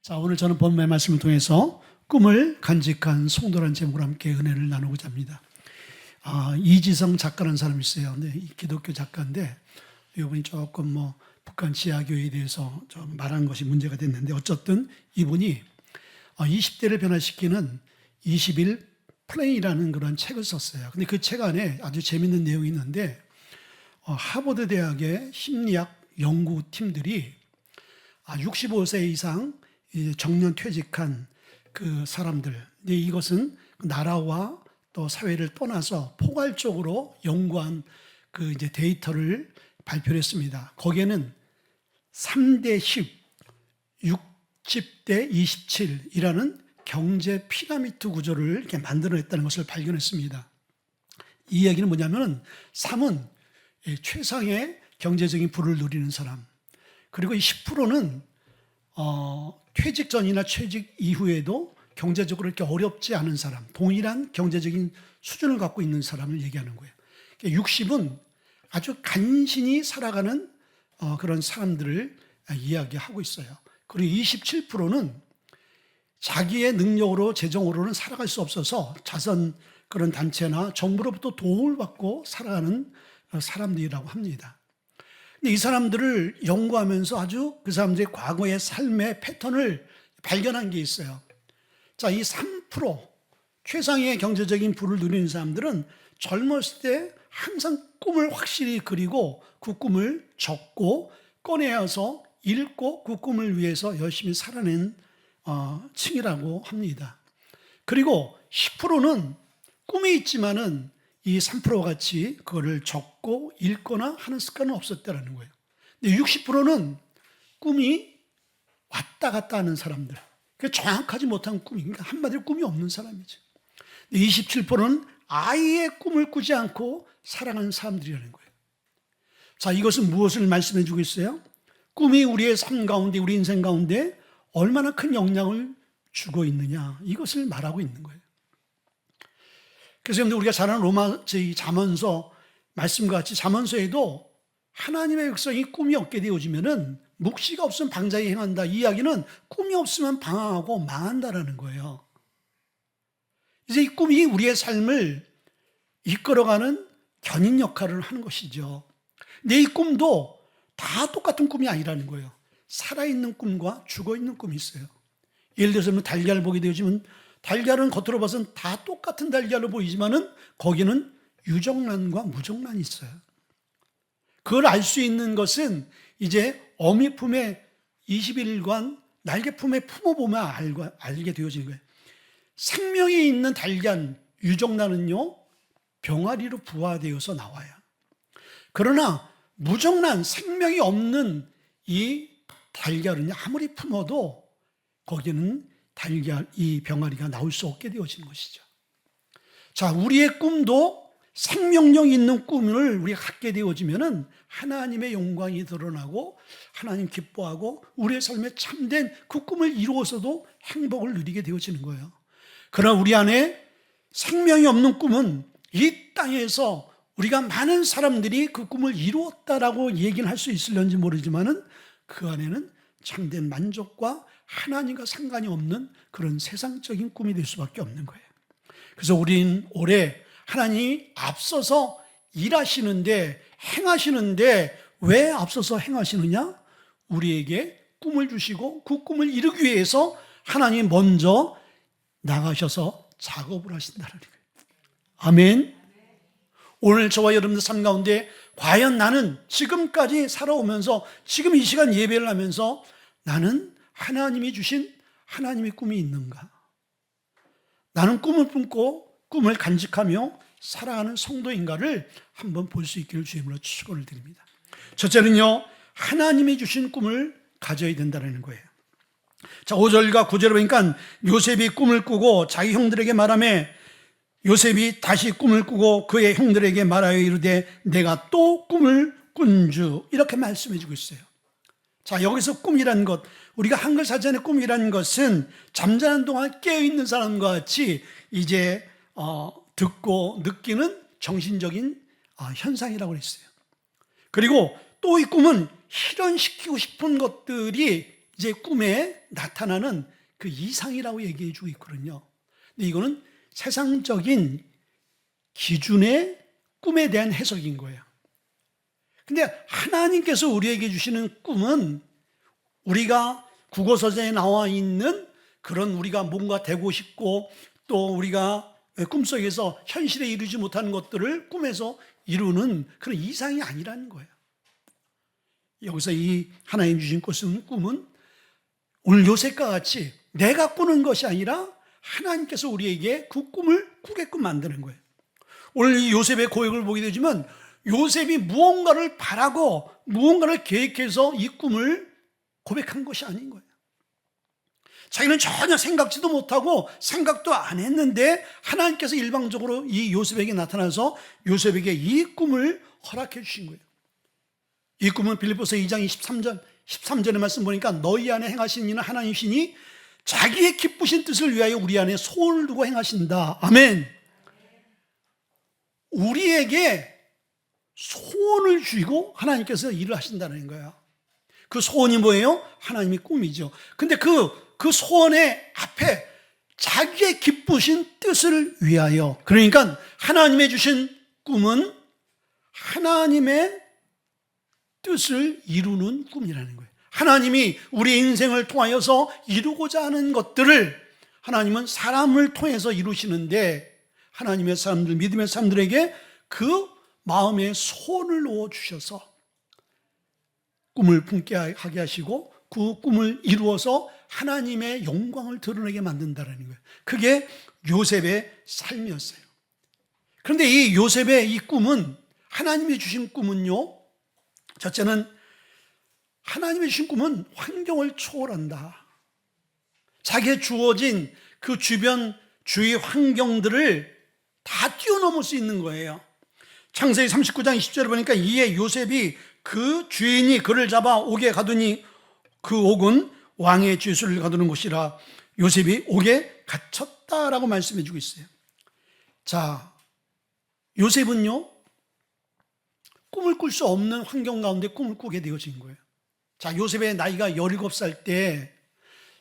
자, 오늘 저는 본문의 말씀을 통해서 꿈을 간직한 성도라는 제목으로 함께 은혜를 나누고자 합니다. 이지성 작가라는 사람이 있어요. 네, 기독교 작가인데 이분이 조금 북한 지하교회에 대해서 좀 말한 것이 문제가 됐는데 어쨌든 이분이 20대를 변화시키는 20일 플랜이라는 그런 책을 썼어요. 근데 그 책 안에 아주 재밌는 내용이 있는데 하버드 대학의 심리학 연구팀들이 65세 이상 정년 퇴직한 그 사람들, 근데 이것은 나라와 또 사회를 떠나서 포괄적으로 연구한 그 이제 데이터를 발표를 했습니다. 거기에는 3대 10, 60대 27이라는 경제 피라미드 구조를 이렇게 만들어냈다는 것을 발견했습니다. 이 이야기는 뭐냐면은 3은 최상의 경제적인 부를 누리는 사람, 그리고 이 10%는 퇴직 전이나 퇴직 이후에도 경제적으로 이렇게 어렵지 않은 사람, 동일한 경제적인 수준을 갖고 있는 사람을 얘기하는 거예요. 60은 아주 간신히 살아가는 그런 사람들을 이야기하고 있어요. 그리고 27%는 자기의 능력으로, 재정으로는 살아갈 수 없어서 자선 그런 단체나 정부로부터 도움을 받고 살아가는 사람들이라고 합니다. 근데 이 사람들을 연구하면서 아주 그 사람들의 과거의 삶의 패턴을 발견한 게 있어요. 자, 이 3% 최상의 경제적인 부를 누리는 사람들은 젊었을 때 항상 꿈을 확실히 그리고 그 꿈을 적고 꺼내어서 읽고 그 꿈을 위해서 열심히 살아낸 층이라고 합니다. 그리고 10%는 꿈이 있지만은 이 3% 같이 그거를 적고 읽거나 하는 습관은 없었다라는 거예요. 근데 60%는 꿈이 왔다 갔다 하는 사람들. 그 정확하지 못한 꿈이, 그러니까 한마디로 꿈이 없는 사람이죠. 27%는 아예 꿈을 꾸지 않고 살아가는 사람들이라는 거예요. 자, 이것은 무엇을 말씀해 주고 있어요? 꿈이 우리의 삶 가운데, 우리 인생 가운데 얼마나 큰 영향을 주고 있느냐, 이것을 말하고 있는 거예요. 그래서 여러분들 우리가 잘 아는 로마 잠언서 말씀과 같이 잠언서에도 하나님의 백성이 꿈이 없게 되어지면은 묵시가 없으면 방자히 행한다. 이 이야기는 꿈이 없으면 방황하고 망한다라는 거예요. 이제 이 꿈이 우리의 삶을 이끌어가는 견인 역할을 하는 것이죠. 근데 이 꿈도 다 똑같은 꿈이 아니라는 거예요. 살아있는 꿈과 죽어있는 꿈이 있어요. 예를 들어서 달걀을 보게 되어지면 달걀은 겉으로 봐서는 다 똑같은 달걀로 보이지만은 거기는 유정란과 무정란이 있어요. 그걸 알 수 있는 것은 이제 어미 품에 21일간 날개 품에 품어보면 알게 되어지는 거예요. 생명이 있는 달걀, 유정란은요, 병아리로 부화되어서 나와요. 그러나 무정란, 생명이 없는 이 달걀은 아무리 품어도 거기는 달걀, 이 병아리가 나올 수 없게 되어지는 것이죠. 자, 우리의 꿈도 생명력 있는 꿈을 우리가 갖게 되어지면은 하나님의 영광이 드러나고 하나님 기뻐하고 우리의 삶에 참된 그 꿈을 이루어서도 행복을 누리게 되어지는 거예요. 그러나 우리 안에 생명이 없는 꿈은 이 땅에서 우리가 많은 사람들이 그 꿈을 이루었다라고 얘기는 할 수 있을런지 모르지만은 그 안에는 참된 만족과 하나님과 상관이 없는 그런 세상적인 꿈이 될 수밖에 없는 거예요. 그래서 우린 올해 하나님이 앞서서 일하시는데, 행하시는데 왜 앞서서 행하시느냐? 우리에게 꿈을 주시고 그 꿈을 이루기 위해서 하나님이 먼저 나가셔서 작업을 하신다는 거예요. 아멘. 오늘 저와 여러분들 삶 가운데 과연 나는 지금까지 살아오면서 지금 이 시간 예배를 하면서 나는 하나님이 주신 하나님의 꿈이 있는가? 나는 꿈을 품고 꿈을 간직하며 살아가는 성도인가를 한번 볼 수 있기를 주님으로 축원을 드립니다. 첫째는요, 하나님이 주신 꿈을 가져야 된다는 거예요. 자, 5절과 9절을 보니까 요셉이 꿈을 꾸고 자기 형들에게 말하며 요셉이 다시 꿈을 꾸고 그의 형들에게 말하여 이르되 내가 또 꿈을 꾼주, 이렇게 말씀해 주고 있어요. 자, 여기서 꿈이라는 것, 우리가 한글 사전의 꿈이라는 것은 잠자는 동안 깨어있는 사람과 같이 이제 듣고 느끼는 정신적인 현상이라고 했어요. 그리고 또 이 꿈은 실현시키고 싶은 것들이 이제 꿈에 나타나는 그 이상이라고 얘기해 주고 있거든요. 근데 이거는 세상적인 기준의 꿈에 대한 해석인 거예요. 근데 하나님께서 우리에게 주시는 꿈은 우리가 국어서적에 나와 있는 그런 우리가 뭔가 되고 싶고 또 우리가 꿈속에서 현실에 이루지 못하는 것들을 꿈에서 이루는 그런 이상이 아니라는 거예요. 여기서 이 하나님 주신 꿈은 오늘 요셉과 같이 내가 꾸는 것이 아니라 하나님께서 우리에게 그 꿈을 꾸게끔 만드는 거예요. 오늘 이 요셉의 고백을 보게 되지만 요셉이 무언가를 바라고 무언가를 계획해서 이 꿈을 고백한 것이 아닌 거예요. 자기는 전혀 생각지도 못하고 생각도 안 했는데 하나님께서 일방적으로 이 요셉에게 나타나서 요셉에게 이 꿈을 허락해 주신 거예요. 이 꿈은 빌립보서 2장 13절의 말씀 보니까 너희 안에 행하신 이는 하나님이시니 자기의 기쁘신 뜻을 위하여 우리 안에 소원을 두고 행하신다. 아멘. 우리에게 소원을 주시고 하나님께서 일을 하신다는 거야. 그 소원이 뭐예요? 하나님의 꿈이죠. 근데 그 소원의 앞에 자기의 기쁘신 뜻을 위하여, 그러니까 하나님의 주신 꿈은 하나님의 뜻을 이루는 꿈이라는 거예요. 하나님이 우리 인생을 통하여서 이루고자 하는 것들을 하나님은 사람을 통해서 이루시는데 하나님의 사람들, 믿음의 사람들에게 그 마음에 소원을 넣어주셔서 꿈을 품게 하게 하시고 그 꿈을 이루어서 하나님의 영광을 드러내게 만든다는 거예요. 그게 요셉의 삶이었어요. 그런데 이 요셉의 이 꿈은, 하나님이 주신 꿈은요, 첫째는 하나님이 주신 꿈은 환경을 초월한다. 자기의 주어진 그 주위 환경들을 다 뛰어넘을 수 있는 거예요. 창세기 39장 20절에 보니까 이에 요셉이 그 주인이 그를 잡아 옥에 가두니 그 옥은 왕의 죄수를 가두는 곳이라 요셉이 옥에 갇혔다라고 말씀해 주고 있어요. 자, 요셉은요, 꿈을 꿀 수 없는 환경 가운데 꿈을 꾸게 되어진 거예요. 자, 요셉의 나이가 17살 때,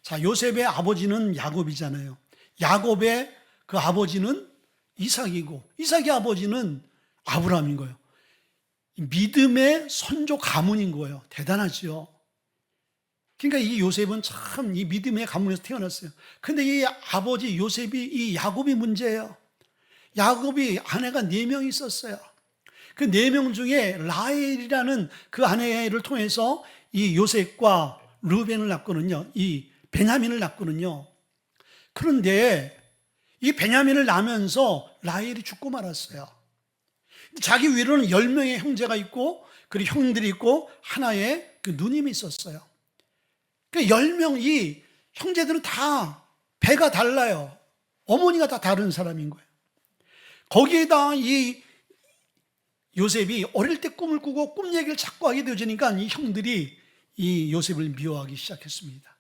자, 요셉의 아버지는 야곱이잖아요. 야곱의 그 아버지는 이삭이고, 이삭의 아버지는 아브라함인 거예요. 믿음의 선조 가문인 거예요. 대단하죠. 그러니까 이 요셉은 참 이 믿음의 가문에서 태어났어요. 근데 이 아버지 요셉이, 이 야곱이 문제예요. 야곱이 아내가 4명 있었어요. 그 4명 중에 라헬이라는 그 아내를 통해서 이 요셉과 르벤을 낳거든요. 이 베냐민을 낳거든요. 그런데 이 베냐민을 낳으면서 라헬이 죽고 말았어요. 자기 위로는 10명의 형제가 있고, 그리고 형들이 있고, 하나의 그 누님이 있었어요. 그 10명, 이 형제들은 다 배가 달라요. 어머니가 다 다른 사람인 거예요. 거기에다 이 요셉이 어릴 때 꿈을 꾸고 꿈 얘기를 자꾸 하게 되어지니까 이 형들이 이 요셉을 미워하기 시작했습니다.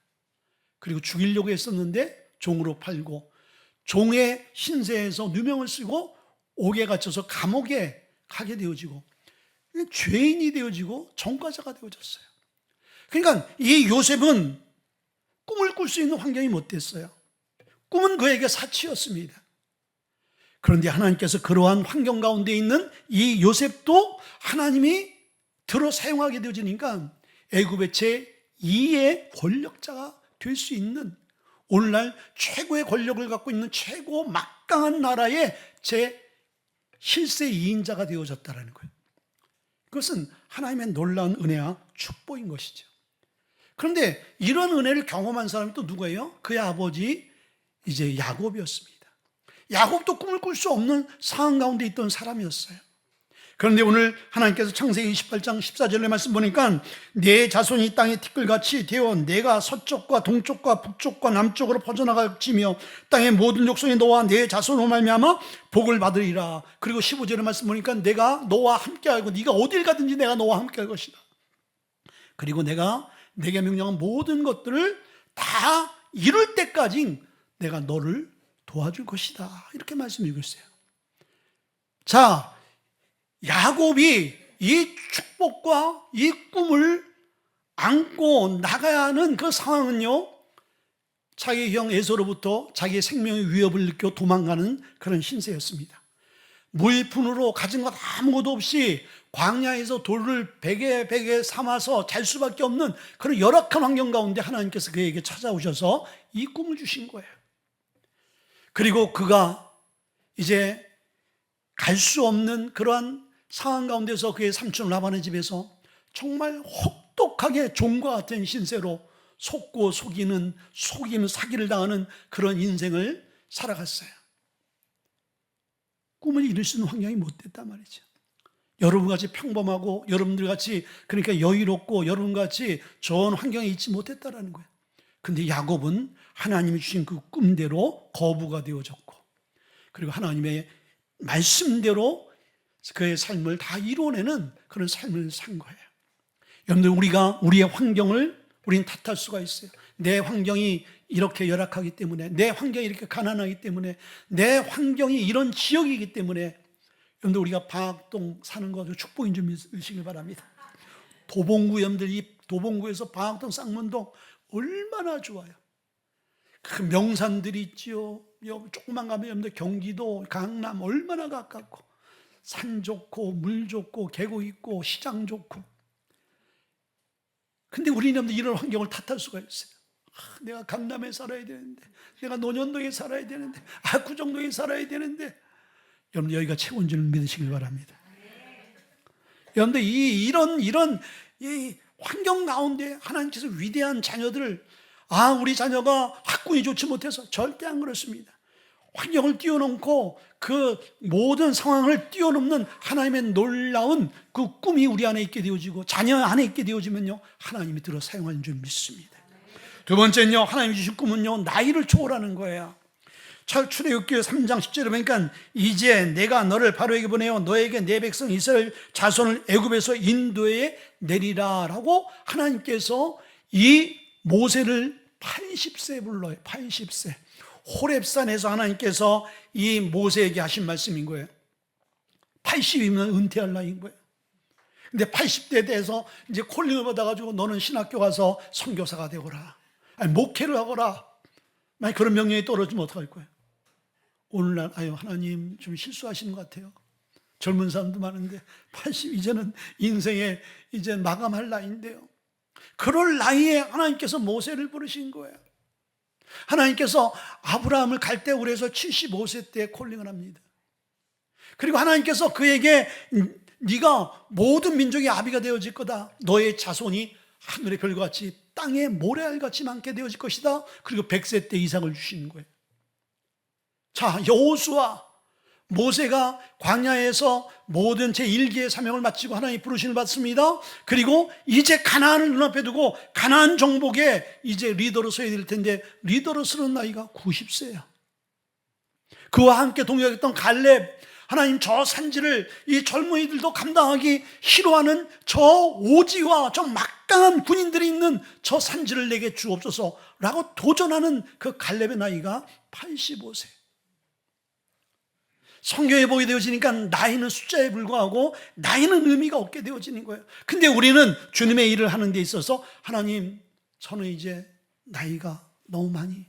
그리고 죽이려고 했었는데 종으로 팔고 종의 신세에서 누명을 쓰고 옥에 갇혀서 감옥에 가게 되어지고 죄인이 되어지고 전과자가 되어졌어요. 그러니까 이 요셉은 꿈을 꿀 수 있는 환경이 못 됐어요. 꿈은 그에게 사치였습니다. 그런데 하나님께서 그러한 환경 가운데 있는 이 요셉도 하나님이 들어 사용하게 되어지니까 애굽의 제2의 권력자가 될 수 있는, 오늘날 최고의 권력을 갖고 있는 최고 막강한 나라의 제7세 2인자가 되어졌다는 거예요. 그것은 하나님의 놀라운 은혜와 축복인 것이죠. 그런데 이런 은혜를 경험한 사람이 또 누구예요? 그의 아버지 이제 야곱이었습니다. 야곱도 꿈을 꿀 수 없는 상황 가운데 있던 사람이었어요. 그런데 오늘 하나님께서 창세기 28장 14절의 말씀 보니까 내 자손이 땅의 티끌같이 되어 내가 서쪽과 동쪽과 북쪽과 남쪽으로 퍼져나갈지며 땅의 모든 족속이 너와 내 자손으로 말미암아 복을 받으리라. 그리고 15절의 말씀 보니까 내가 너와 함께하고 네가 어딜 가든지 내가 너와 함께할 것이다. 그리고 내가 내게 명령한 모든 것들을 다 이룰 때까지 내가 너를 도와줄 것이다. 이렇게 말씀드리고 있어요. 자, 야곱이 이 축복과 이 꿈을 안고 나가야 하는 그 상황은요, 자기 형 에서로부터 자기의 생명의 위협을 느껴 도망가는 그런 신세였습니다. 무일푼으로 가진 것 아무것도 없이 광야에서 돌을 베개 삼아서 잘 수밖에 없는 그런 열악한 환경 가운데 하나님께서 그에게 찾아오셔서 이 꿈을 주신 거예요. 그리고 그가 이제 갈 수 없는 그러한 상황 가운데서 그의 삼촌 라반의 집에서 정말 혹독하게 종과 같은 신세로 속고 속이는 사기를 당하는 그런 인생을 살아갔어요. 꿈을 이룰 수 있는 환경이 못 됐단 말이죠. 여러분같이 평범하고 여러분들같이 그러니까 여유롭고 여러분같이 좋은 환경에 있지 못했다라는 거예요. 근데 야곱은 하나님이 주신 그 꿈대로 거부가 되어졌고, 그리고 하나님의 말씀대로 그의 삶을 다 이루어내는 그런 삶을 산 거예요. 여러분들, 우리가 우리의 환경을 우리는 탓할 수가 있어요. 내 환경이 이렇게 열악하기 때문에, 내 환경이 이렇게 가난하기 때문에, 내 환경이 이런 지역이기 때문에. 여러분들, 우리가 방학동 사는 거 축복인 줄 믿으시길 바랍니다. 도봉구, 여러분들 이 도봉구에서 방학동 쌍문동 얼마나 좋아요. 그 명산들이 있지요. 조금만 가면 여러분들 경기도, 강남 얼마나 가깝고, 산 좋고 물 좋고 계곡 있고 시장 좋고. 근데 우리는 이런 환경을 탓할 수가 있어요. 내가 강남에 살아야 되는데, 내가 논현동에 살아야 되는데, 압구정동에 살아야 되는데. 여러분, 여기가 최고인 줄 믿으시길 바랍니다. 여러분들, 이런 이 환경 가운데 하나님께서 위대한 자녀들을, 우리 자녀가 학군이 좋지 못해서, 절대 안 그렇습니다. 환경을 뛰어넘고 그 모든 상황을 뛰어넘는 하나님의 놀라운 그 꿈이 우리 안에 있게 되어지고 자녀 안에 있게 되어지면요, 하나님이 들어 사용하는 줄 믿습니다. 두 번째는요, 하나님이 주신 꿈은요, 나이를 초월하는 거예요. 출애굽기 3장 10절에 보니까 이제 내가 너를 바로에게 보내어 너에게 내 백성 이스라엘 자손을 애굽에서 인도해 내리라 라고 하나님께서 이 모세를 80세 불러요. 80세. 호렙산에서 하나님께서 이 모세에게 하신 말씀인 거예요. 80이면 은퇴할 나이인 거예요. 근데 80대 돼서 이제 콜링을 받아가지고 너는 신학교 가서 선교사가 되거라, 아니 목회를 하거라, 만약 그런 명령이 떨어지면 어떡할 거예요? 오늘날 하나님 좀 실수하시는 것 같아요. 젊은 사람도 많은데 80 이제는 인생의 이제 마감할 나이인데요. 그럴 나이에 하나님께서 모세를 부르신 거예요. 하나님께서 아브라함을 갈대우르에서 75세 때 콜링을 합니다. 그리고 하나님께서 그에게 네가 모든 민족의 아비가 되어질 거다. 너의 자손이 하늘의 별과 같이 땅에 모래알같이 많게 되어질 것이다. 그리고 100세 때 이삭을 주시는 거예요. 자, 여호수아, 모세가 광야에서 모든 제1기의 사명을 마치고 하나님의 부르심을 받습니다. 그리고 이제 가나안을 눈앞에 두고 가나안 정복에 이제 리더로 서야 될 텐데, 리더로 서는 나이가 90세야. 그와 함께 동역했던 갈렙, 하나님 저 산지를 이 젊은이들도 감당하기 싫어하는 저 오지와 저 막강한 군인들이 있는 저 산지를 내게 주옵소서 라고 도전하는 그 갈렙의 나이가 85세. 성경에 보게 되어지니까 나이는 숫자에 불과하고 나이는 의미가 없게 되어지는 거예요. 근데 우리는 주님의 일을 하는 데 있어서 하나님, 저는 이제 나이가 너무 많이,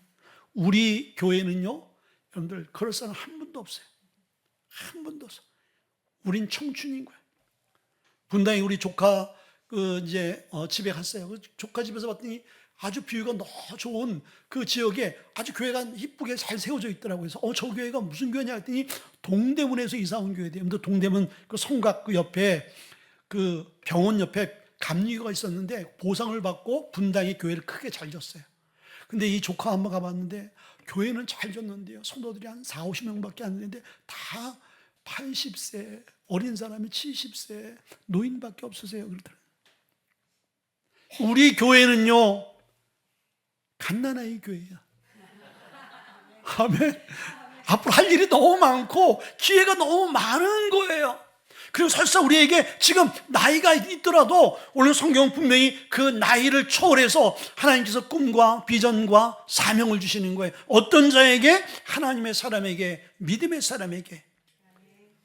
우리 교회는요, 여러분들 그럴 사람 한 분도 없어요. 한 분도 없어. 우린 청춘인 거예요. 분당에 우리 조카 집에 갔어요. 그 조카 집에서 봤더니 아주 뷰가 너무 좋은 그 지역에 아주 교회가 이쁘게 잘 세워져 있더라고요. 그래서 저 교회가 무슨 교회냐 했더니 동대문에서 이사 온 교회대요. 근데 동대문 그 성곽 그 옆에 그 병원 옆에 감리교가 있었는데 보상을 받고 분당에 교회를 크게 잘 졌어요. 근데 이 조카 한번 가봤는데 교회는 잘 졌는데요, 성도들이 한 4, 50명밖에 안 되는데 다 80세, 어린 사람이 70세, 노인밖에 없으세요. 그러더라고요. 우리 교회는요, 갓난아이 교회야. 아멘. 앞으로 할 일이 너무 많고 기회가 너무 많은 거예요. 그리고 설사 우리에게 지금 나이가 있더라도 오늘 성경은 분명히 그 나이를 초월해서 하나님께서 꿈과 비전과 사명을 주시는 거예요. 어떤 자에게? 하나님의 사람에게, 믿음의 사람에게.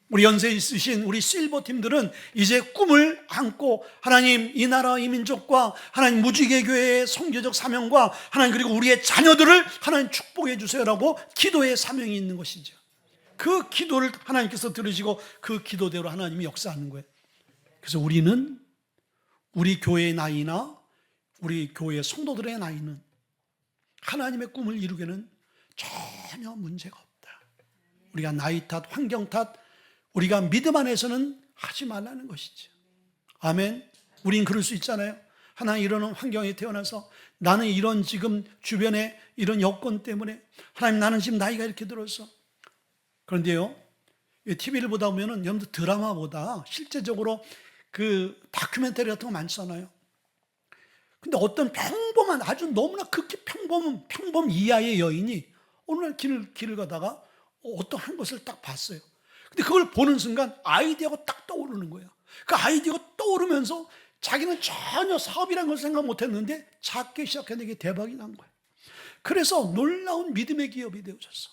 우리 연세 있으신 우리 실버 팀들은 이제 꿈을 안고 하나님 이 나라 이 민족과 하나님 무지개 교회의 선교적 사명과 하나님 그리고 우리의 자녀들을 하나님 축복해 주세요라고 기도의 사명이 있는 것이죠. 그 기도를 하나님께서 들으시고 그 기도대로 하나님이 역사하는 거예요. 그래서 우리는 우리 교회의 나이나 우리 교회 성도들의 나이는 하나님의 꿈을 이루기에는 전혀 문제가 없다. 우리가 나이 탓, 환경 탓, 우리가 믿음 안에서는 하지 말라는 것이죠. 아멘. 우린 그럴 수 있잖아요. 하나님 이런 환경에 태어나서 나는 이런 지금 주변에 이런 여건 때문에 하나님 나는 지금 나이가 이렇게 들어서 그런데요, TV를 보다 보면은 여러분들 드라마보다 실제적으로 그 다큐멘터리 같은 거 많잖아요. 근데 어떤 평범한 아주 너무나 극히 평범 이하의 여인이 어느 날 길을 가다가 어떠한 것을 딱 봤어요. 근데 그걸 보는 순간 아이디어가 딱 떠오르는 거예요. 그 아이디어가 떠오르면서 자기는 전혀 사업이라는 걸 생각 못 했는데 작게 시작했는데 이게 대박이 난 거예요. 그래서 놀라운 믿음의 기업이 되어졌어.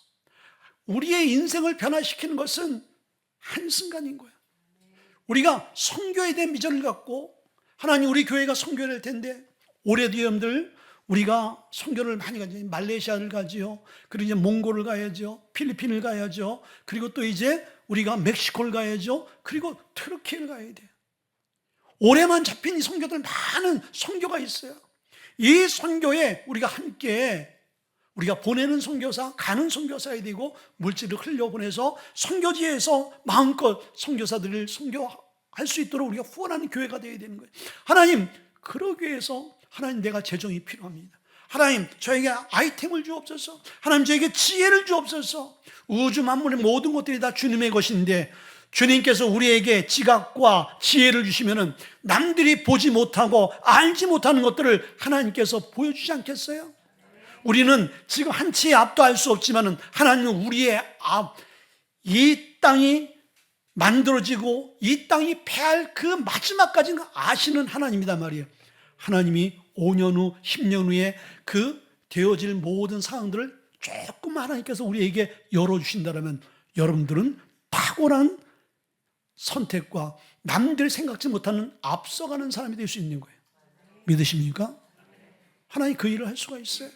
우리의 인생을 변화시키는 것은 한순간인 거예요. 우리가 선교에 대한 비전을 갖고 하나님 우리 교회가 선교를 할 텐데 올해 뒤에들 우리가 선교를 많이 가죠. 말레이시아를 가지요. 그리고 이제 몽골을 가야죠. 필리핀을 가야죠. 그리고 또 이제 우리가 멕시코를 가야죠. 그리고 터키를 가야 돼요. 올해만 잡힌 이 선교들 많은 선교가 있어요. 이 선교에 우리가 함께 우리가 보내는 선교사, 가는 선교사야 되고 물질을 흘려보내서 선교지에서 마음껏 선교사들을 선교할 수 있도록 우리가 후원하는 교회가 되어야 되는 거예요. 하나님, 그러기 위해서 하나님 내가 재정이 필요합니다. 하나님 저에게 아이템을 주옵소서. 하나님 저에게 지혜를 주옵소서. 우주 만물의 모든 것들이 다 주님의 것인데 주님께서 우리에게 지각과 지혜를 주시면은 남들이 보지 못하고 알지 못하는 것들을 하나님께서 보여주지 않겠어요? 우리는 지금 한 치의 앞도 알 수 없지만은 하나님은 우리의 앞, 이 땅이 만들어지고 이 땅이 패할 그 마지막까지는 아시는 하나님이단 말이에요. 하나님이 5년 후, 10년 후에 그 되어질 모든 상황들을 조금 하나님께서 우리에게 열어주신다면 여러분들은 탁월한 선택과 남들 생각지 못하는 앞서가는 사람이 될 수 있는 거예요. 믿으십니까? 하나님 그 일을 할 수가 있어요.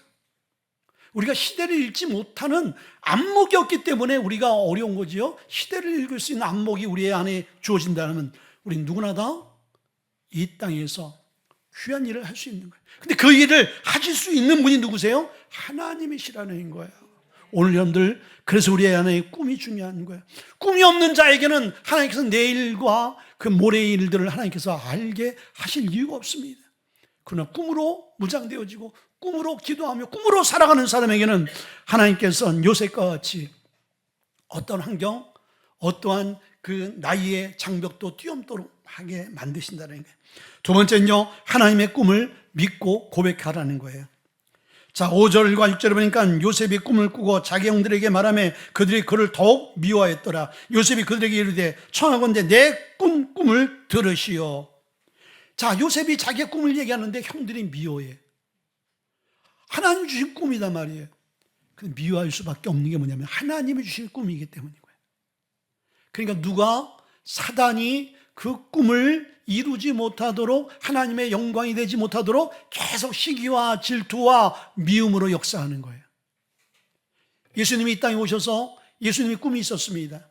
우리가 시대를 읽지 못하는 안목이 없기 때문에 우리가 어려운 거지요. 시대를 읽을 수 있는 안목이 우리 안에 주어진다면 우리 누구나 다 이 땅에서 귀한 일을 할 수 있는 거예요. 근데 그 일을 하실 수 있는 분이 누구세요? 하나님이시라는 거예요. 오늘 여러분들 그래서 우리 안에 꿈이 중요한 거예요. 꿈이 없는 자에게는 하나님께서 내일과 그 모레의 일들을 하나님께서 알게 하실 이유가 없습니다. 그러나 꿈으로 무장되어지고 꿈으로 기도하며 꿈으로 살아가는 사람에게는 하나님께서는 요셉과 같이 어떤 환경, 어떠한 그 나이의 장벽도 뛰엄도록 하게 만드신다는 거예요. 두 번째는요, 하나님의 꿈을 믿고 고백하라는 거예요. 자, 5절과 6절에 보니까 요셉이 꿈을 꾸고 자기 형들에게 말하며 그들이 그를 더욱 미워했더라. 요셉이 그들에게 이르되 청하건대 내 꿈을 들으시오. 자, 요셉이 자기의 꿈을 얘기하는데 형들이 미워해. 하나님 주신 꿈이단 말이에요. 근데 미워할 수밖에 없는 게 뭐냐면 하나님이 주신 꿈이기 때문인 거예요. 그러니까 누가 사단이 그 꿈을 이루지 못하도록 하나님의 영광이 되지 못하도록 계속 시기와 질투와 미움으로 역사하는 거예요. 예수님이 이 땅에 오셔서 예수님이 꿈이 있었습니다.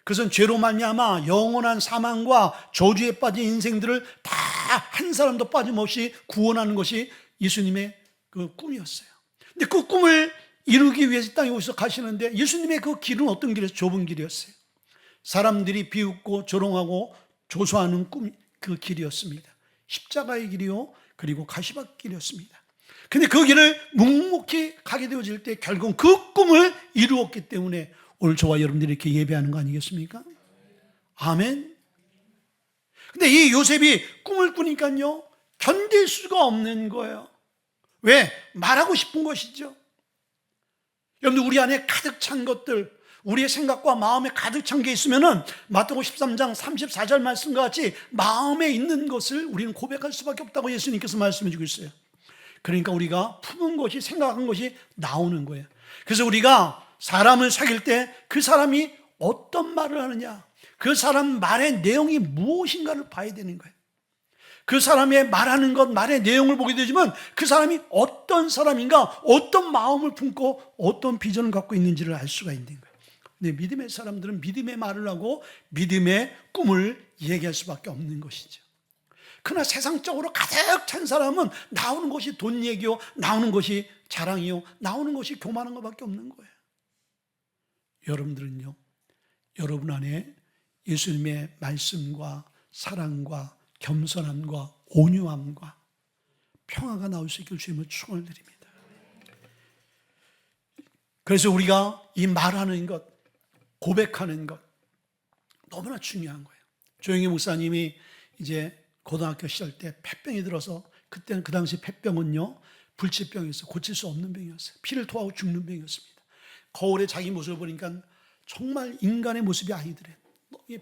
그것은 죄로 말미암아 영원한 사망과 저주에 빠진 인생들을 다 한 사람도 빠짐없이 구원하는 것이 예수님의 그 꿈이었어요. 근데 그 꿈을 이루기 위해서 이 땅에 오셔서 가시는데 예수님의 그 길은 어떤 길이었어요? 좁은 길이었어요. 사람들이 비웃고 조롱하고 조소하는 그 길이었습니다. 십자가의 길이요, 그리고 가시밭 길이었습니다. 근데 그 길을 묵묵히 가게 되어질 때 결국 그 꿈을 이루었기 때문에 오늘 저와 여러분들이 이렇게 예배하는 거 아니겠습니까? 아멘. 근데 이 요셉이 꿈을 꾸니까요, 견딜 수가 없는 거예요. 왜? 말하고 싶은 것이죠. 여러분들 우리 안에 가득 찬 것들, 우리의 생각과 마음에 가득 찬 게 있으면은 마태복음 13장 34절 말씀과 같이 마음에 있는 것을 우리는 고백할 수밖에 없다고 예수님께서 말씀해 주고 있어요. 그러니까 우리가 품은 것이, 생각한 것이 나오는 거예요. 그래서 우리가 사람을 사귈 때 그 사람이 어떤 말을 하느냐, 그 사람 말의 내용이 무엇인가를 봐야 되는 거예요. 그 사람의 말하는 것, 말의 내용을 보게 되지만 그 사람이 어떤 사람인가, 어떤 마음을 품고 어떤 비전을 갖고 있는지를 알 수가 있는 거예요. 근데 믿음의 사람들은 믿음의 말을 하고 믿음의 꿈을 얘기할 수밖에 없는 것이죠. 그러나 세상적으로 가득 찬 사람은 나오는 것이 돈 얘기요, 나오는 것이 자랑이요, 나오는 것이 교만한 것밖에 없는 거예요. 여러분들은요, 여러분 안에 예수님의 말씀과 사랑과 겸손함과 온유함과 평화가 나올 수 있길 주님을 축원을 드립니다. 그래서 우리가 이 말하는 것, 고백하는 것 너무나 중요한 거예요. 조영희 목사님이 이제 고등학교 시절 때 폐병이 들어서, 그때는 그 당시 폐병은요 불치병이었어요. 고칠 수 없는 병이었어요. 피를 토하고 죽는 병이었습니다. 거울에 자기 모습을 보니까 정말 인간의 모습이 아니더래.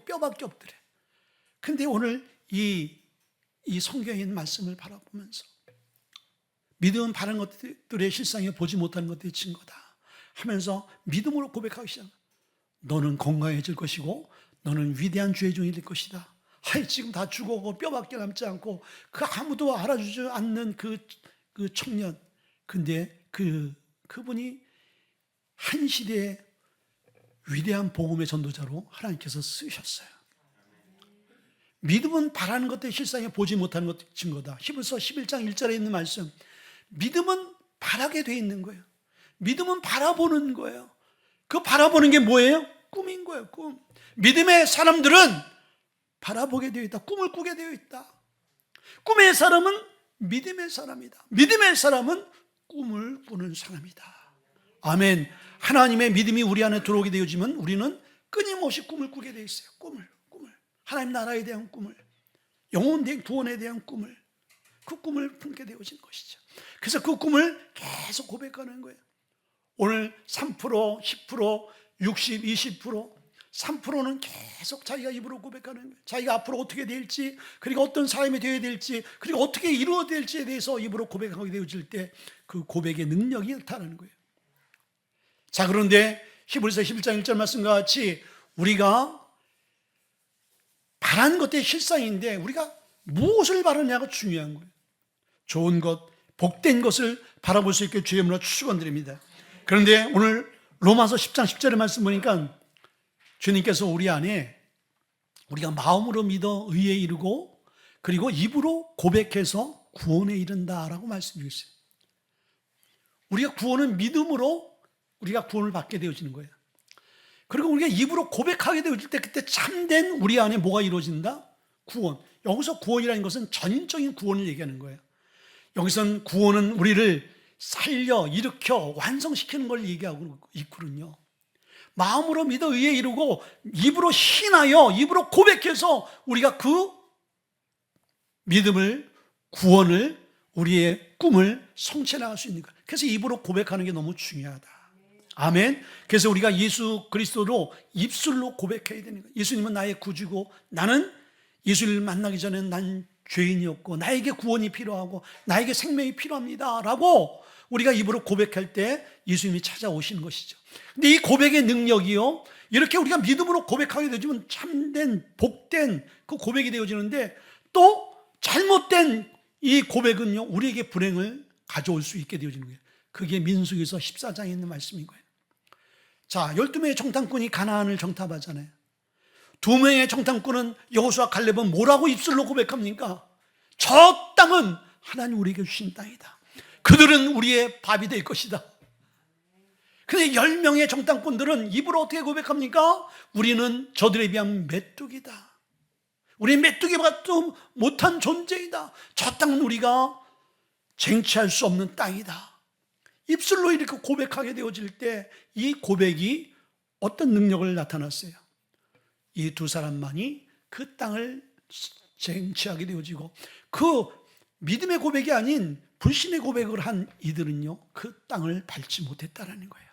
뼈밖에 없더래. 근데 오늘 이 성경에 있는 말씀을 바라보면서 믿음은 바른 것들의 실상에 보지 못하는 것들의 증거다 하면서 믿음으로 고백하기 시작합니다. 너는 건강해질 것이고 너는 위대한 주의 종이 될 것이다. 하이, 지금 다 죽어고 뼈밖에 남지 않고 그 아무도 알아주지 않는 그 청년, 근데 그분이 한 시대의 위대한 복음의 전도자로 하나님께서 쓰셨어요. 믿음은 바라는 것들의 실상에 보지 못하는 것의 증거다. 히브리서 11장 1절에 있는 말씀, 믿음은 바라게 돼 있는 거예요. 믿음은 바라보는 거예요. 그 바라보는 게 뭐예요? 꿈인 거예요. 꿈. 믿음의 사람들은 바라보게 되어 있다. 꿈을 꾸게 되어 있다. 꿈의 사람은 믿음의 사람이다. 믿음의 사람은 꿈을 꾸는 사람이다. 아멘. 하나님의 믿음이 우리 안에 들어오게 되어지면 우리는 끊임없이 꿈을 꾸게 되어 있어요. 꿈을. 하나님 나라에 대한 꿈을, 영혼된 구원에 대한 꿈을, 그 꿈을 품게 되어진 것이죠. 그래서 그 꿈을 계속 고백하는 거예요. 오늘 3%, 10%, 60, 20%, 3%는 계속 자기가 입으로 고백하는 거예요. 자기가 앞으로 어떻게 될지, 그리고 어떤 사람이 되어야 될지, 그리고 어떻게 이루어야 될지에 대해서 입으로 고백하게 되어질 때 그 고백의 능력이 나타나는 거예요. 자, 그런데 히브리서 11장 1절 말씀과 같이 우리가 바라는 것들의 실상인데 우리가 무엇을 바라느냐가 중요한 거예요. 좋은 것, 복된 것을 바라볼 수 있게 주의 이름으로 축원드립니다. 그런데 오늘 로마서 10장 10절의 말씀 보니까 주님께서 우리 안에 우리가 마음으로 믿어 의에 이르고 그리고 입으로 고백해서 구원에 이른다라고 말씀해 주셨어요. 우리가 구원은 믿음으로 우리가 구원을 받게 되어지는 거예요. 그리고 우리가 입으로 고백하게 되어질 때 그때 참된 우리 안에 뭐가 이루어진다? 구원. 여기서 구원이라는 것은 전인적인 구원을 얘기하는 거예요. 여기서는 구원은 우리를 살려 일으켜 완성시키는 걸 얘기하고 있거든요. 마음으로 믿어 의에 이르고 입으로 신하여 입으로 고백해서 우리가 그 믿음을, 구원을, 우리의 꿈을 성취해 나갈 수 있는 거예요. 그래서 입으로 고백하는 게 너무 중요하다. 아멘. 그래서 우리가 예수 그리스도로 입술로 고백해야 되는 거예요. 예수님은 나의 구주고 나는 예수를 만나기 전에 난 죄인이었고 나에게 구원이 필요하고 나에게 생명이 필요합니다 라고 우리가 입으로 고백할 때 예수님이 찾아오시는 것이죠. 근데 이 고백의 능력이요, 이렇게 우리가 믿음으로 고백하게 되면 참된 복된 그 고백이 되어지는데, 또 잘못된 이 고백은요 우리에게 불행을 가져올 수 있게 되어지는 거예요. 그게 민수기서 14장에 있는 말씀인 거예요. 자, 12명의 정탐꾼이 가나안을 정탐하잖아요. 2명의 정탐꾼은 여호수아 갈렙은 뭐라고 입술로 고백합니까? 저 땅은 하나님 우리에게 주신 땅이다. 그들은 우리의 밥이 될 것이다. 근데 10명의 정탐꾼들은 입으로 어떻게 고백합니까? 우리는 저들에 비하면 메뚜기다. 우리 메뚜기보다 못한 존재이다. 저 땅은 우리가 쟁취할 수 없는 땅이다. 입술로 이렇게 고백하게 되어질 때 이 고백이 어떤 능력을 나타났어요? 이 두 사람만이 그 땅을 쟁취하게 되어지고, 그 믿음의 고백이 아닌 불신의 고백을 한 이들은요 그 땅을 밟지 못했다라는 거예요.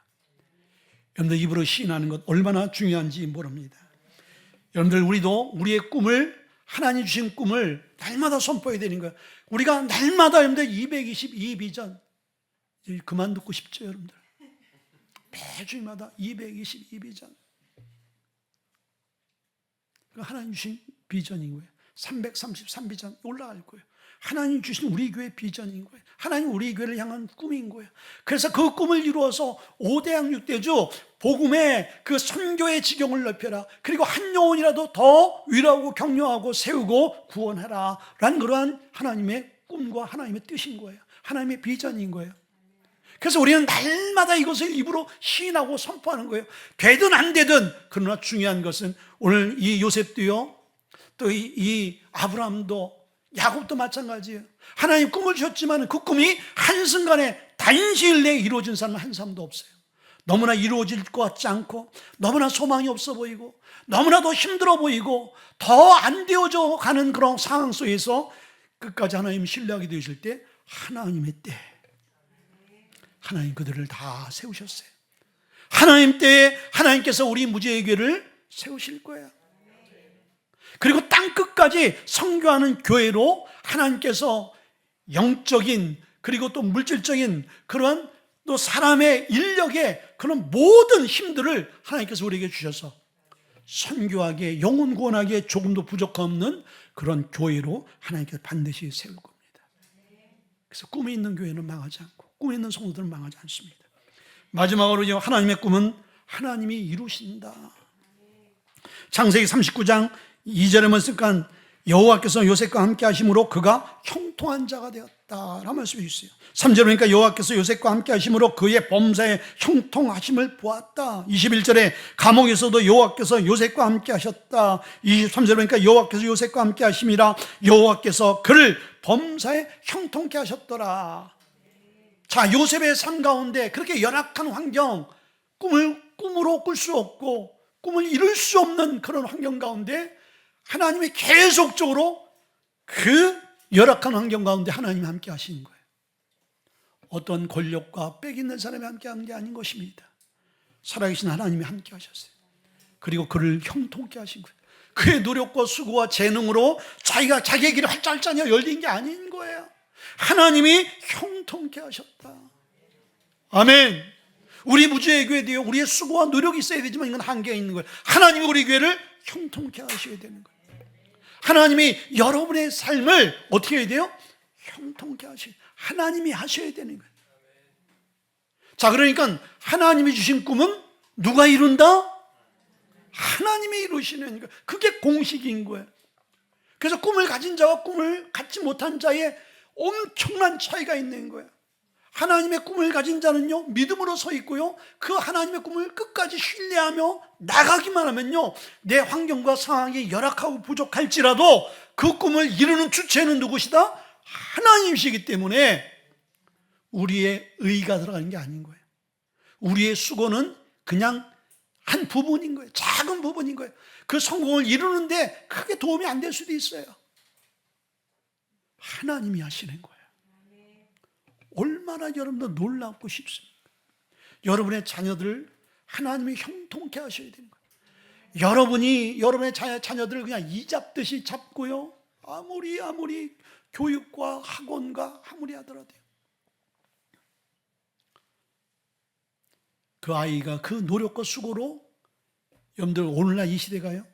여러분들, 입으로 시인하는 것 얼마나 중요한지 모릅니다. 여러분들, 우리도 우리의 꿈을, 하나님 주신 꿈을 날마다 선포해야 되는 거예요. 우리가 날마다 여러분들 222 비전, 그만 듣고 싶죠 여러분들? 매주마다 222 비전. 하나님 주신 비전인 거예요. 333비전 올라갈 거예요. 하나님 주신 우리 교회 비전인 거예요. 하나님 우리 교회를 향한 꿈인 거예요. 그래서 그 꿈을 이루어서 5대양 6대주 복음의 그 선교의 지경을 넓혀라. 그리고 한 영혼이라도 더 위로하고 격려하고 세우고 구원하라 라는 그러한 하나님의 꿈과 하나님의 뜻인 거예요. 하나님의 비전인 거예요. 그래서 우리는 날마다 이것을 입으로 시인하고 선포하는 거예요. 되든 안 되든. 그러나 중요한 것은 오늘 이 요셉도요, 또 이 아브라함도, 야곱도 마찬가지예요. 하나님 꿈을 주셨지만 그 꿈이 한순간에 단시일 내에 이루어진 사람은 한 사람도 없어요. 너무나 이루어질 것 같지 않고, 너무나 소망이 없어 보이고, 너무나도 힘들어 보이고, 더 안 되어져 가는 그런 상황 속에서 끝까지 하나님 신뢰하게 되실 때 하나님의 때, 하나님 그들을 다 세우셨어요. 하나님 때에 하나님께서 우리 무지의 교회를 세우실 거예요. 그리고 땅끝까지 선교하는 교회로 하나님께서 영적인 그리고 또 물질적인 그런 또 사람의 인력의 그런 모든 힘들을 하나님께서 우리에게 주셔서 선교하게, 영혼 구원하기에 조금도 부족 없는 그런 교회로 하나님께서 반드시 세울 겁니다. 그래서 꿈이 있는 교회는 망하지 않고 꿈이 있는 성도들은 망하지 않습니다. 마지막으로 하나님의 꿈은 하나님이 이루신다. 창세기 39장 2절에 말씀한 여호와께서 요셉과 함께 하심으로 그가 형통한 자가 되었다라는 말씀이 있어요. 3절에 보니까 여호와께서 요셉과 함께 하심으로 그의 범사에 형통하심을 보았다. 21절에 감옥에서도 여호와께서 요셉과 함께 하셨다. 23절에 보니까 여호와께서 요셉과 함께 하심이라 여호와께서 그를 범사에 형통케 하셨더라. 자, 요셉의 삶 가운데 그렇게 열악한 환경, 꿈으로 꿀 수 없고 꿈을 이룰 수 없는 그런 환경 가운데 하나님이 계속적으로 그 열악한 환경 가운데 하나님이 함께 하시는 거예요. 어떤 권력과 빽 있는 사람이 함께 한 게 아닌 것입니다. 살아계신 하나님이 함께 하셨어요. 그리고 그를 형통케 하신 거예요. 그의 노력과 수고와 재능으로 자기가 자기의 길이 활짝활짝 열린 게 아닌 거예요. 하나님이 형통케 하셨다. 아멘. 우리 무지의 교회도요, 우리의 수고와 노력이 있어야 되지만 이건 한계가 있는 거예요. 하나님이 우리 교회를 형통케 하셔야 되는 거예요. 하나님이 여러분의 삶을 어떻게 해야 돼요? 형통케 하셔야 돼요. 하나님이 하셔야 되는 거예요. 자, 그러니까 하나님이 주신 꿈은 누가 이룬다? 하나님이 이루시는 거예요. 그게 공식인 거예요. 그래서 꿈을 가진 자와 꿈을 갖지 못한 자의 엄청난 차이가 있는 거예요. 하나님의 꿈을 가진 자는요, 믿음으로 서 있고요, 그 하나님의 꿈을 끝까지 신뢰하며 나가기만 하면요, 내 환경과 상황이 열악하고 부족할지라도 그 꿈을 이루는 주체는 누구시다? 하나님이시기 때문에 우리의 의가 들어가는 게 아닌 거예요. 우리의 수고는 그냥 한 부분인 거예요. 작은 부분인 거예요. 그 성공을 이루는데 크게 도움이 안 될 수도 있어요. 하나님이 하시는 거예요. 얼마나 여러분들 놀랍고 싶습니까? 여러분의 자녀들을 하나님이 형통케 하셔야 되는 거예요. 여러분의 자녀들을 그냥 이잡듯이 잡고요, 아무리 교육과 학원과 아무리 하더라도요, 그 아이가 그 노력과 수고로, 여러분들 오늘날 이 시대가요,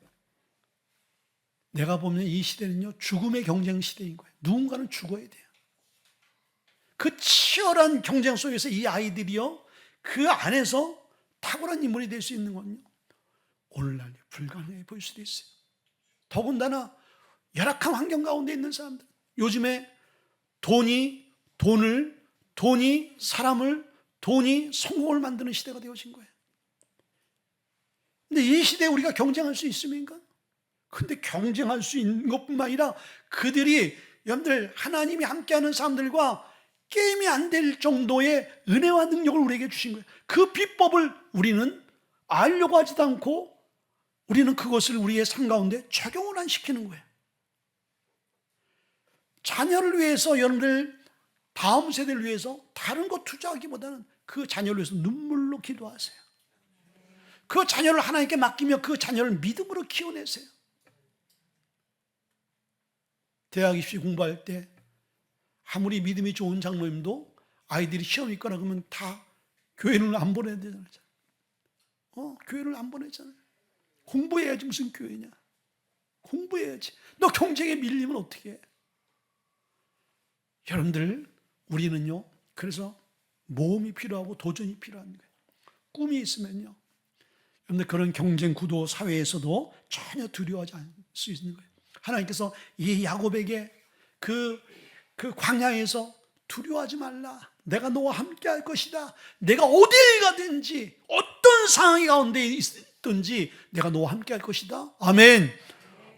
내가 보면 이 시대는요, 죽음의 경쟁 시대인 거예요. 누군가는 죽어야 돼요. 그 치열한 경쟁 속에서 이 아이들이요, 그 안에서 탁월한 인물이 될 수 있는 건요, 오늘날 불가능해 보일 수도 있어요. 더군다나 열악한 환경 가운데 있는 사람들, 요즘에 돈이 사람을, 돈이 성공을 만드는 시대가 되어진 거예요. 근데 이 시대에 우리가 경쟁할 수 있습니까? 근데 경쟁할 수 있는 것뿐만 아니라 그들이, 여러분들 하나님이 함께하는 사람들과 게임이 안 될 정도의 은혜와 능력을 우리에게 주신 거예요. 그 비법을 우리는 알려고 하지도 않고 우리는 그것을 우리의 삶 가운데 적용을 안 시키는 거예요. 자녀를 위해서, 여러분들 다음 세대를 위해서 다른 것 투자하기보다는 그 자녀를 위해서 눈물로 기도하세요. 그 자녀를 하나님께 맡기며 그 자녀를 믿음으로 키워내세요. 대학 입시 공부할 때 아무리 믿음이 좋은 장로님도 아이들이 시험 있거나 그러면 다 교회를 안 보내야 되잖아요. 교회를 안 보내잖아요. 공부해야지 무슨 교회냐. 공부해야지. 너 경쟁에 밀리면 어떻게 해? 여러분들, 우리는요, 그래서 모험이 필요하고 도전이 필요한 거예요. 꿈이 있으면요, 여러분들 그런 경쟁 구도 사회에서도 전혀 두려워하지 않을 수 있는 거예요. 하나님께서 이 야곱에게 그 광야에서 두려워하지 말라. 내가 너와 함께 할 것이다. 내가 어딜 가든지 어떤 상황 가운데 있든지 내가 너와 함께 할 것이다. 아멘.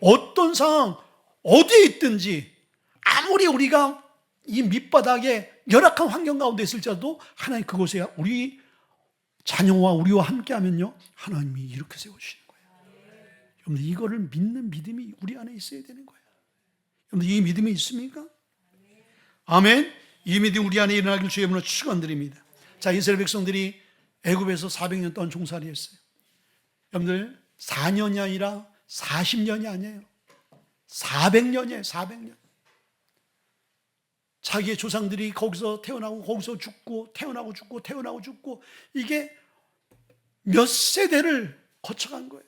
어떤 상황 어디에 있든지 아무리 우리가 이 밑바닥에 열악한 환경 가운데 있을지라도 하나님 그곳에 우리 자녀와 우리와 함께 하면요, 하나님이 이렇게 세우시는 거예요. 여러분들, 이거를 믿는 믿음이 우리 안에 있어야 되는 거예요. 여러분들, 이 믿음이 있습니까? 아멘. 이 믿음 우리 안에 일어나길 주의 이름으로 축원드립니다. 자, 이스라엘 백성들이 애굽에서 400년 동안 종살이 했어요. 여러분들, 4년이 아니라 40년이 아니에요. 400년이에요. 400년. 자기의 조상들이 거기서 태어나고 거기서 죽고 태어나고 죽고 태어나고 죽고, 이게 몇 세대를 거쳐간 거예요.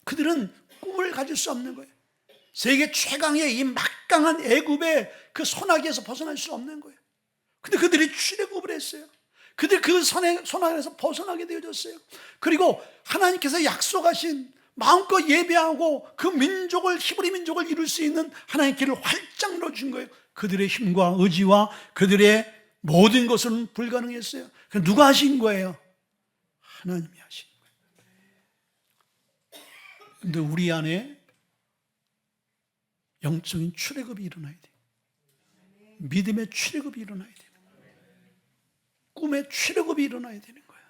그들은 꿈을 가질 수 없는 거예요. 세계 최강의 이 막강한 애굽의 그 소나기에서 벗어날 수 없는 거예요. 근데 그들이 출애굽을 했어요. 그들 그 소나기에서 벗어나게 되어졌어요. 그리고 하나님께서 약속하신 마음껏 예배하고 그 민족을, 히브리 민족을 이룰 수 있는 하나님의 길을 활짝 열어준 거예요. 그들의 힘과 의지와 그들의 모든 것은 불가능했어요. 누가 하신 거예요? 하나님이 하신 거예요. 그런데 우리 안에 영적인 출애굽이 일어나야 돼요. 믿음의 출애굽이 일어나야 돼요. 꿈의 출애굽이 일어나야 되는 거예요.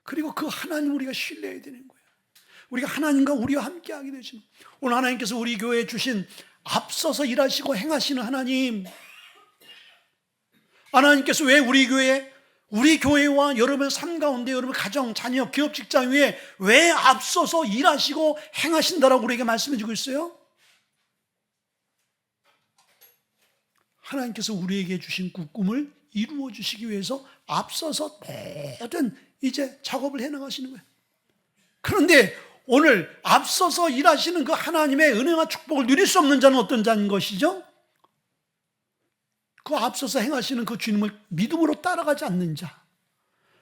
그리고 그 하나님 우리가 신뢰해야 되는 거예요. 우리가 하나님과 우리와 함께 하게 되지만, 오늘 하나님께서 우리 교회에 주신 앞서서 일하시고 행하시는 하나님, 하나님께서 왜 우리 교회와 여러분의 삶 가운데, 여러분 가정, 자녀, 기업, 직장 위에 왜 앞서서 일하시고 행하신다라고 우리에게 말씀해 주고 있어요? 하나님께서 우리에게 주신 그 꿈을 이루어 주시기 위해서 앞서서 모든 이제 작업을 해나가시는 거예요. 그런데 오늘 앞서서 일하시는 그 하나님의 은혜와 축복을 누릴 수 없는 자는 어떤 자인 것이죠? 그 앞서서 행하시는 그 주님을 믿음으로 따라가지 않는 자.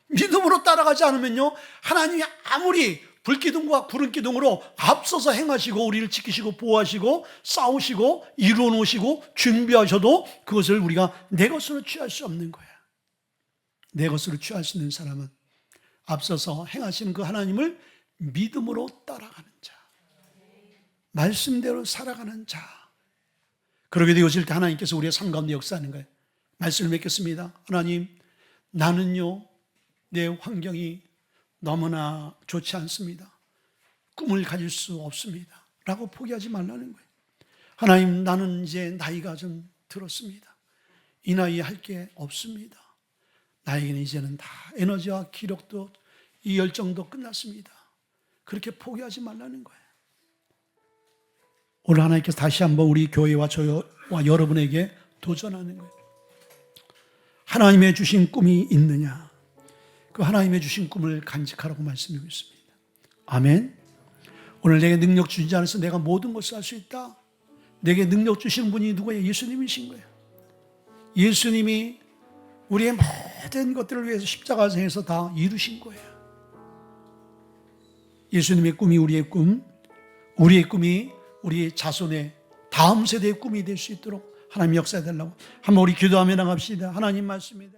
믿음으로 따라가지 않으면요, 하나님이 아무리 불기둥과 구름기둥으로 앞서서 행하시고 우리를 지키시고 보호하시고 싸우시고 이루어 놓으시고 준비하셔도 그것을 우리가 내 것으로 취할 수 없는 거야. 내 것으로 취할 수 있는 사람은 앞서서 행하시는 그 하나님을 믿음으로 따라가는 자, 말씀대로 살아가는 자. 그러게 되어질 때 하나님께서 우리의 삶 가운데 역사하는 거예요. 말씀을 맺겠습니다. 하나님, 나는요, 내 환경이 너무나 좋지 않습니다. 꿈을 가질 수 없습니다. 라고 포기하지 말라는 거예요. 하나님, 나는 이제 나이가 좀 들었습니다. 이 나이에 할 게 없습니다. 나에게는 이제는 다 에너지와 기력도, 이 열정도 끝났습니다. 그렇게 포기하지 말라는 거예요. 오늘 하나님께서 다시 한번 우리 교회와 저와 여러분에게 도전하는 거예요. 하나님의 주신 꿈이 있느냐? 그 하나님의 주신 꿈을 간직하라고 말씀하고 있습니다. 아멘. 오늘 내게 능력 주지 않아서 내가 모든 것을 할 수 있다. 내게 능력 주시는 분이 누구예요? 예수님이신 거예요. 예수님이 우리의 모든 것들을 위해서 십자가에서 다 이루신 거예요. 예수님의 꿈이 우리의 꿈, 우리의 꿈이 우리 자손의 다음 세대의 꿈이 될 수 있도록 하나님 역사해 달라고 한번 우리 기도하며 나갑시다. 하나님 말씀입니다.